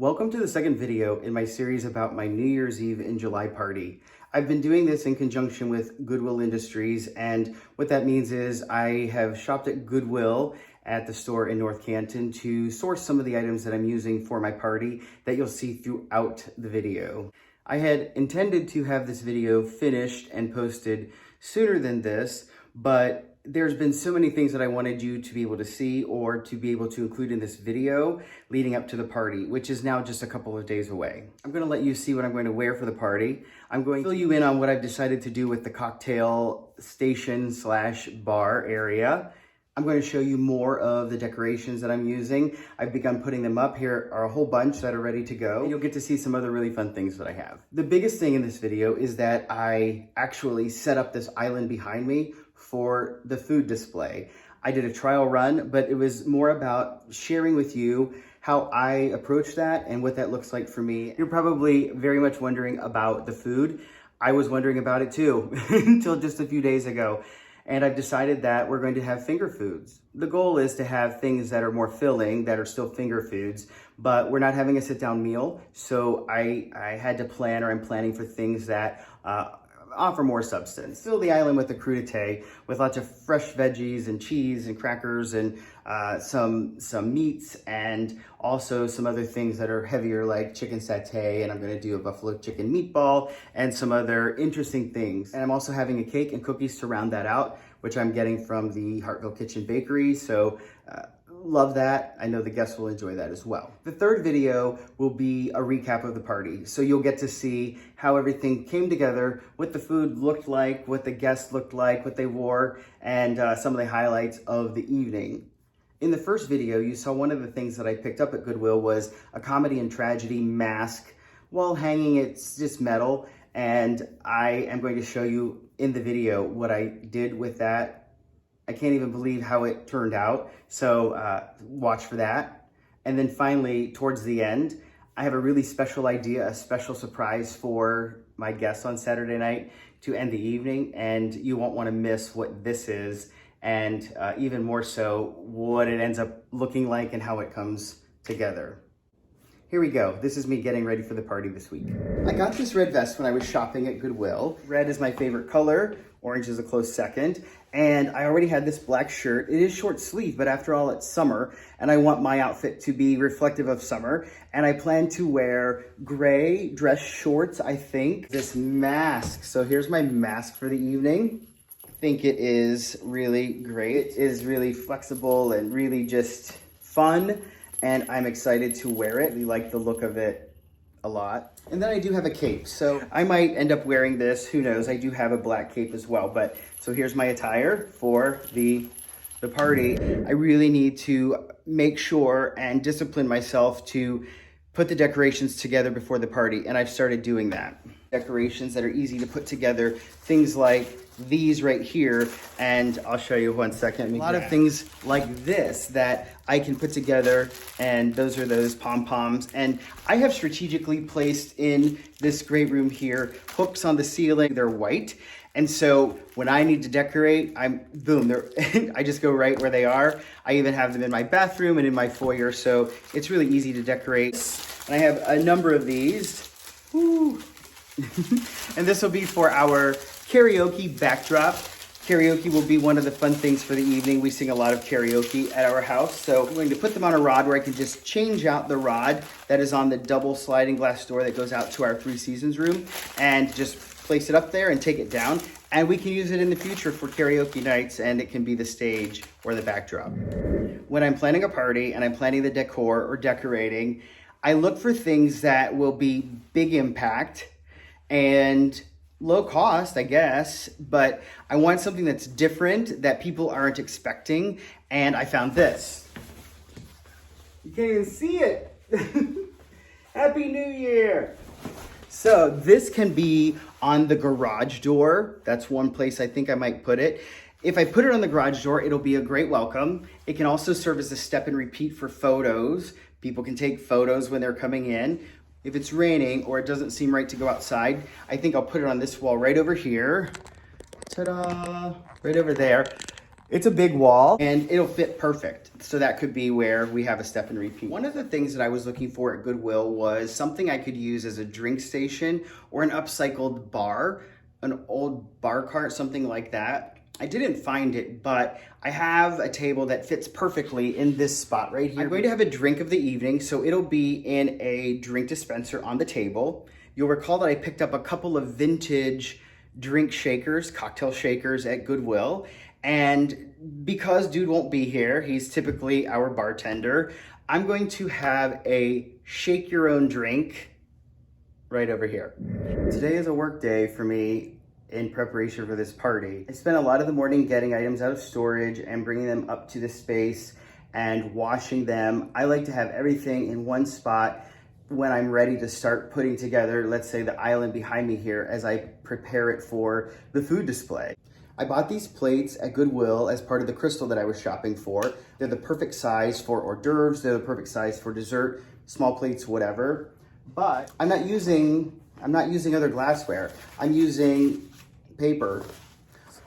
Welcome to the second video in my series about my New Year's Eve in July party. I've been doing this in conjunction with Goodwill Industries, and what that means is I have shopped at Goodwill at the store in North Canton to source some of the items that I'm using for my party that you'll see throughout the video. I had intended to have this video finished and posted sooner than this, but there's been so many things that I wanted you to be able to see or to be able to include in this video leading up to the party, which is now just a couple of days away. I'm going to let you see what I'm going to wear for the party. I'm going to fill you in on what I've decided to do with the cocktail station / bar area. I'm going to show you more of the decorations that I'm using. I've begun putting them up. Here are a whole bunch that are ready to go. And you'll get to see some other really fun things that I have. The biggest thing in this video is that I actually set up this island behind me for the food display. I did a trial run, but it was more about sharing with you how I approach that and what that looks like for me. You're probably very much wondering about the food. I was wondering about it too until just a few days ago. And I've decided that we're going to have finger foods. The goal is to have things that are more filling, that are still finger foods, but we're not having a sit-down meal. So I had to plan, or I'm planning for things that offer more substance. Fill the island with a crudité with lots of fresh veggies and cheese and crackers and some meats, and also some other things that are heavier like chicken satay, and I'm going to do a buffalo chicken meatball and some other interesting things. And I'm also having a cake and cookies to round that out, which I'm getting from the Hartville Kitchen Bakery. So love that. I know the guests will enjoy that as well. The third video will be a recap of the party. So you'll get to see how everything came together, what the food looked like, what the guests looked like, what they wore, and some of the highlights of the evening. In the first video, you saw one of the things that I picked up at Goodwill was a comedy and tragedy mask while hanging. It's just metal. And I am going to show you in the video what I did with that. I can't even believe how it turned out. So watch for that. And then finally, towards the end, I have a really special idea, a special surprise for my guests on Saturday night to end the evening. And you won't want to miss what this is, and even more so, what it ends up looking like and how it comes together. Here we go. This is me getting ready for the party this week. I got this red vest when I was shopping at Goodwill. Red is my favorite color. Orange is a close second. And I already had this black shirt. It is short sleeve, but after all, it's summer, and I want my outfit to be reflective of summer. And I plan to wear gray dress shorts, I think. This mask. So here's my mask for the evening. I think it is really great. It is really flexible and really just fun, and I'm excited to wear it. We like the look of it a lot. And then I do have a cape, so I might end up wearing this. Who knows? I do have a black cape as well. But so here's my attire for the party. I really need to make sure and discipline myself to put the decorations together before the party, and I've started doing that. Decorations that are easy to put together, things like these right here, and I'll show you one second. A lot of things like this that I can put together, and those are those pom-poms. And I have strategically placed in this great room here hooks on the ceiling. They're white, and so when I need to decorate, I just go right where they are. I even have them in my bathroom and in my foyer, so it's really easy to decorate. And I have a number of these. Woo. And this will be for our karaoke backdrop. Karaoke will be one of the fun things for the evening. We sing a lot of karaoke at our house. So I'm going to put them on a rod where I can just change out the rod that is on the double sliding glass door that goes out to our Three Seasons room, and just place it up there and take it down. And we can use it in the future for karaoke nights, and it can be the stage or the backdrop. When I'm planning a party and I'm planning the decor or decorating, I look for things that will be big impact and low cost, I guess, but I want something that's different that people aren't expecting. And I found this. You can't even see it. Happy New Year. So this can be on the garage door. That's one place I think I might put it. If I put it on the garage door, it'll be a great welcome. It can also serve as a step and repeat for photos. People can take photos when they're coming in. If it's raining or it doesn't seem right to go outside, I think I'll put it on this wall right over here. Ta-da! Right over there. It's a big wall and it'll fit perfect. So that could be where we have a step and repeat. One of the things that I was looking for at Goodwill was something I could use as a drink station or an upcycled bar, an old bar cart, something like that. I didn't find it, but I have a table that fits perfectly in this spot right here. I'm going to have a drink of the evening, so it'll be in a drink dispenser on the table. You'll recall that I picked up a couple of vintage drink shakers, cocktail shakers at Goodwill. And because dude won't be here, he's typically our bartender, I'm going to have a shake your own drink right over here. Today is a work day for me in preparation for this party. I spent a lot of the morning getting items out of storage and bringing them up to the space and washing them. I like to have everything in one spot when I'm ready to start putting together, let's say, the island behind me here as I prepare it for the food display. I bought these plates at Goodwill as part of the crystal that I was shopping for. They're the perfect size for hors d'oeuvres, they're the perfect size for dessert, small plates, whatever. But I'm not using other glassware. I'm using paper.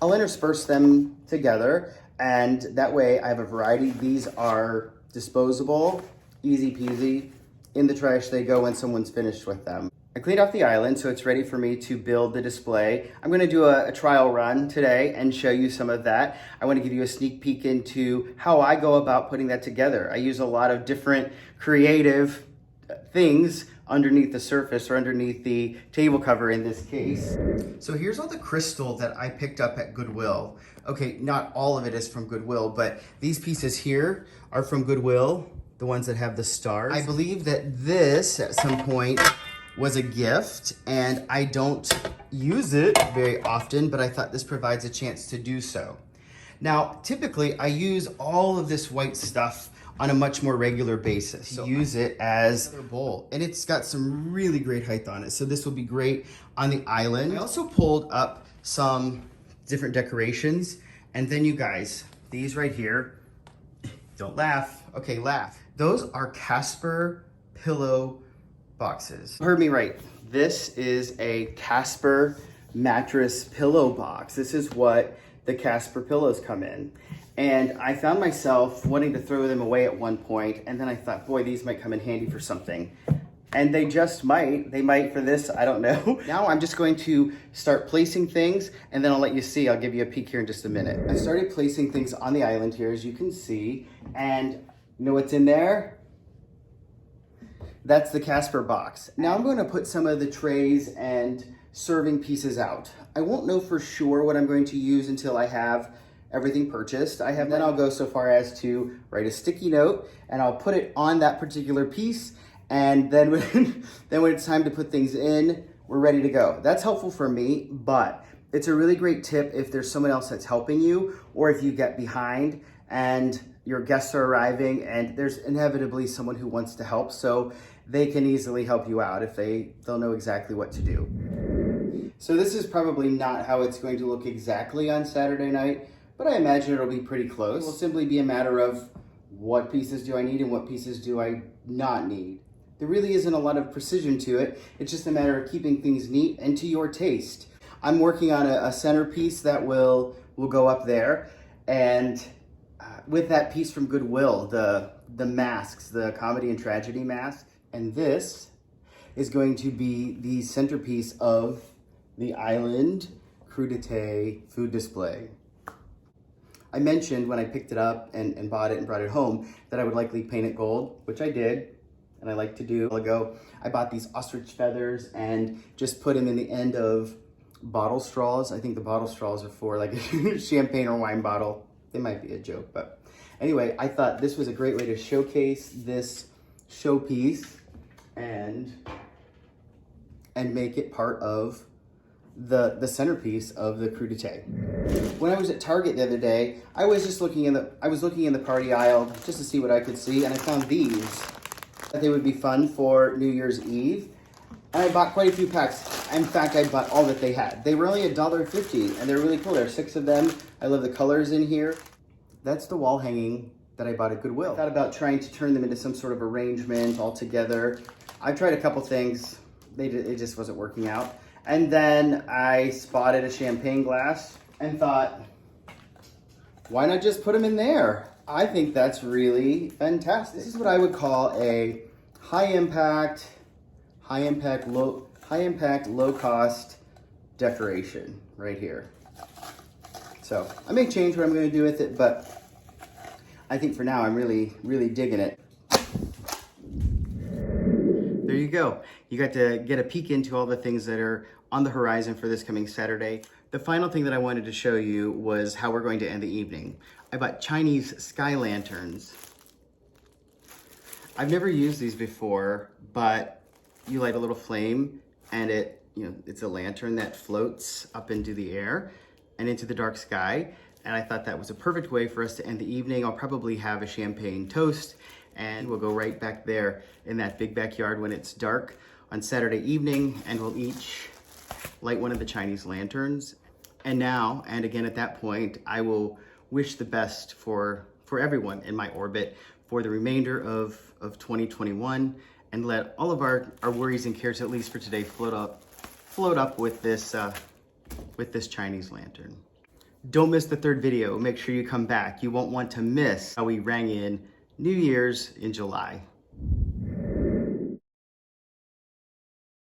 I'll intersperse them together, and that way I have a variety. These are disposable, easy peasy. In the trash they go when someone's finished with them. I cleaned off the island, so it's ready for me to build the display. I'm gonna do a trial run today and show you some of that. I wanna give you a sneak peek into how I go about putting that together. I use a lot of different creative things underneath the surface or underneath the table cover in this case. So here's all the crystal that I picked up at Goodwill. Okay, not all of it is from Goodwill, but these pieces here are from Goodwill, the ones that have the stars. I believe that this at some point was a gift, and I don't use it very often, but I thought this provides a chance to do so. Now, typically I use all of this white stuff on a much more regular basis. So use it as a bowl, and it's got some really great height on it. So this will be great on the island. I also pulled up some different decorations, and then you guys, these right here, don't laugh. Okay, laugh. Those are Casper pillow boxes. You heard me right. This is a Casper mattress pillow box. This is what the Casper pillows come in. And I found myself wanting to throw them away at one point, and then I thought, boy, these might come in handy for something. And they just might. They might for this, I don't know. Now I'm just going to start placing things, and then I'll let you see. I'll give you a peek here in just a minute. I started placing things on the island here, as you can see, and you know what's in there? That's the Casper box. Now I'm going to put some of the trays and serving pieces out. I won't know for sure what I'm going to use until I have everything purchased. Then I'll go so far as to write a sticky note, and I'll put it on that particular piece, and then when it's time to put things in, we're ready to go. That's helpful for me, but it's a really great tip if there's someone else that's helping you, or if you get behind and your guests are arriving and there's inevitably someone who wants to help, so they can easily help you out if they'll know exactly what to do. So this is probably not how it's going to look exactly on Saturday night, but I imagine it'll be pretty close. It will simply be a matter of what pieces do I need and what pieces do I not need. There really isn't a lot of precision to it. It's just a matter of keeping things neat and to your taste. I'm working on a centerpiece that will go up there, and with that piece from Goodwill, the masks, the comedy and tragedy mask, and this is going to be the centerpiece of the island crudité food display. I mentioned when I picked it up and bought it and brought it home that I would likely paint it gold, which I did, and I like to do. A while ago, I bought these ostrich feathers and just put them in the end of bottle straws. I think the bottle straws are for like a champagne or wine bottle. They might be a joke, but anyway, I thought this was a great way to showcase this showpiece and make it part of the centerpiece of the crudité. When I was at Target the other day, I was looking in the party aisle just to see what I could see, and I found these. That they would be fun for New Year's Eve. And I bought quite a few packs. In fact, I bought all that they had. They were only $1.50, and they're really cool. There are 6 of them. I love the colors in here. That's the wall hanging that I bought at Goodwill. I thought about trying to turn them into some sort of arrangement all together. I've tried a couple things. It just wasn't working out. And then I spotted a champagne glass and thought, Why not just put them in there? I think that's really fantastic. This is what I would call a high impact, low cost decoration right here. So I may change what I'm going to do with it, but I think for now I'm really digging it. There you go. You got to get a peek into all the things that are on the horizon for this coming Saturday. The final thing that I wanted to show you was how we're going to end the evening. I bought Chinese sky lanterns. I've never used these before, but you light a little flame and it's a lantern that floats up into the air and into the dark sky. And I thought that was a perfect way for us to end the evening. I'll probably have a champagne toast and we'll go right back there in that big backyard when it's dark on Saturday evening, and we'll each light one of the Chinese lanterns. And now, and again at that point, I will wish the best for everyone in my orbit for the remainder of 2021, and let all of our worries and cares, at least for today, float up with this Chinese lantern. Don't miss the third video. Make sure you come back. You won't want to miss how we rang in New Year's in July.